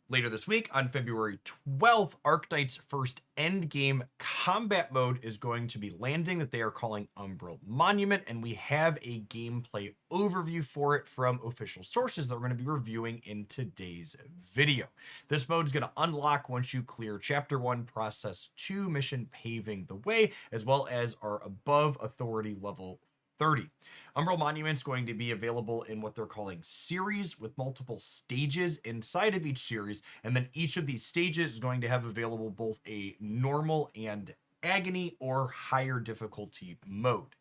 Later this week, on February 12th, Arknights' first endgame combat mode is going to be landing that they are calling Umbral Monument, and we have a gameplay overview for it from official sources that we're going to be reviewing in today's video. This mode is going to unlock once you clear Chapter 1, Process 2 mission Paving the Way, as well as our above authority level 30. Umbral Monument is going to be available in what they're calling series with multiple stages inside of each series, and then each of these stages is going to have available both a normal and agony or higher difficulty mode.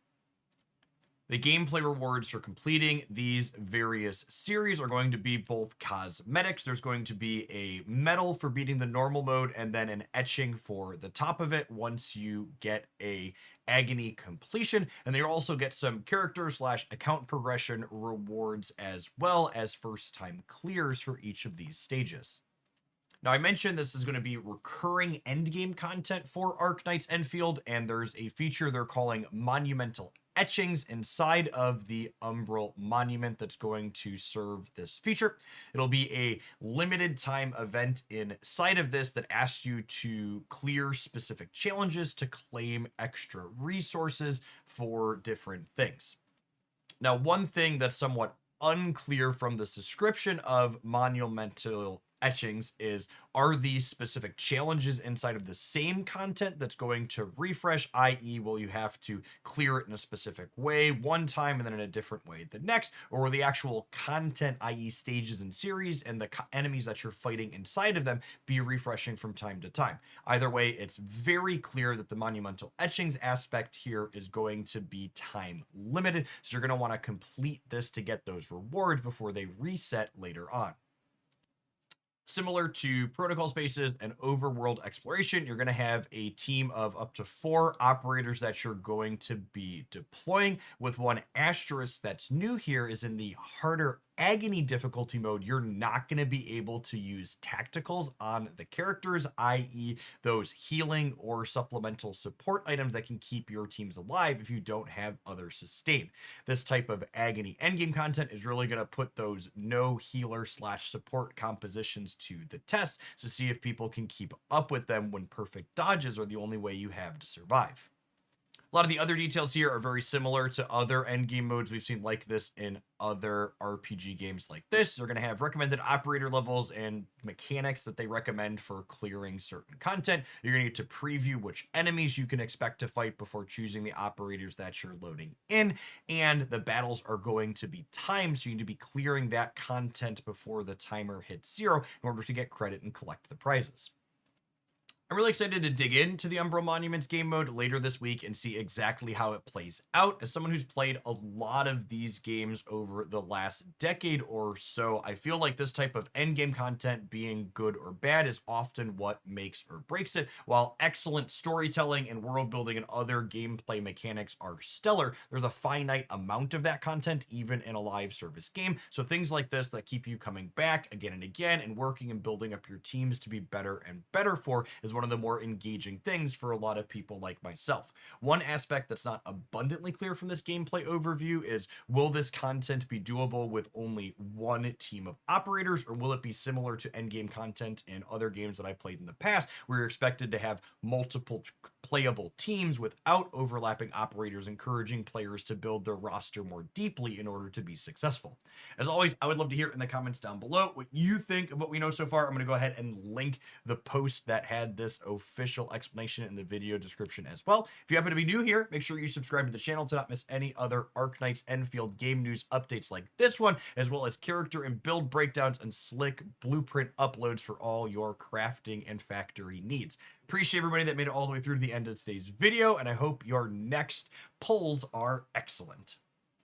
The gameplay rewards for completing these various series are going to be both cosmetics. There's going to be a medal for beating the normal mode and then an etching for the top of it once you get a agony completion. And they also get some character slash account progression rewards as well as first time clears for each of these stages. Now, I mentioned this is going to be recurring endgame content for Arknights Endfield, and there's a feature they're calling monumental etchings inside of the Umbral Monument that's going to serve this feature. It'll be a limited time event inside of this that asks you to clear specific challenges to claim extra resources for different things. Now, one thing that's somewhat unclear from this description of monumental etchings is, are these specific challenges inside of the same content that's going to refresh, i.e. will you have to clear it in a specific way one time and then in a different way the next, or will the actual content, i.e. stages and series and the enemies that you're fighting inside of them be refreshing from time to time? Either way, it's very clear that the monumental etchings aspect here is going to be time limited, so you're going to want to complete this to get those rewards before they reset later on. Similar to protocol spaces and overworld exploration, you're going to have a team of up to 4 operators that you're going to be deploying, with one asterisk that's new here is in the harder agony difficulty mode, you're not going to be able to use tacticals on the characters, i.e. those healing or supplemental support items that can keep your teams alive if you don't have other sustain. This type of agony endgame content is really going to put those no healer slash support compositions to the test to see if people can keep up with them when perfect dodges are the only way you have to survive. A lot of the other details here are very similar to other endgame modes we've seen like this in other RPG games like this. They're going to have recommended operator levels and mechanics that they recommend for clearing certain content. You're going to need to preview which enemies you can expect to fight before choosing the operators that you're loading in. And the battles are going to be timed, so you need to be clearing that content before the timer hits 0 in order to get credit and collect the prizes. I'm really excited to dig into the Umbral Monuments game mode later this week and see exactly how it plays out. As someone who's played a lot of these games over the last decade or so, I feel like this type of endgame content, being good or bad, is often what makes or breaks it. While excellent storytelling and world building and other gameplay mechanics are stellar, there's a finite amount of that content even in a live service game. So things like this that keep you coming back again and again and working and building up your teams to be better and better for is one of the more engaging things for a lot of people like myself. One aspect that's not abundantly clear from this gameplay overview is, will this content be doable with only one team of operators, or will it be similar to endgame content in other games that I played in the past, where you're expected to have multiple playable teams without overlapping operators, encouraging players to build their roster more deeply in order to be successful? As always, I would love to hear in the comments down below what you think of what we know so far. I'm going to go ahead and link the post that had this official explanation in the video description as well. If you happen to be new here, make sure you subscribe to the channel to not miss any other Arknights Endfield game news updates like this one, as well as character and build breakdowns and slick blueprint uploads for all your crafting and factory needs. Appreciate everybody that made it all the way through to the end of today's video, and I hope your next pulls are excellent.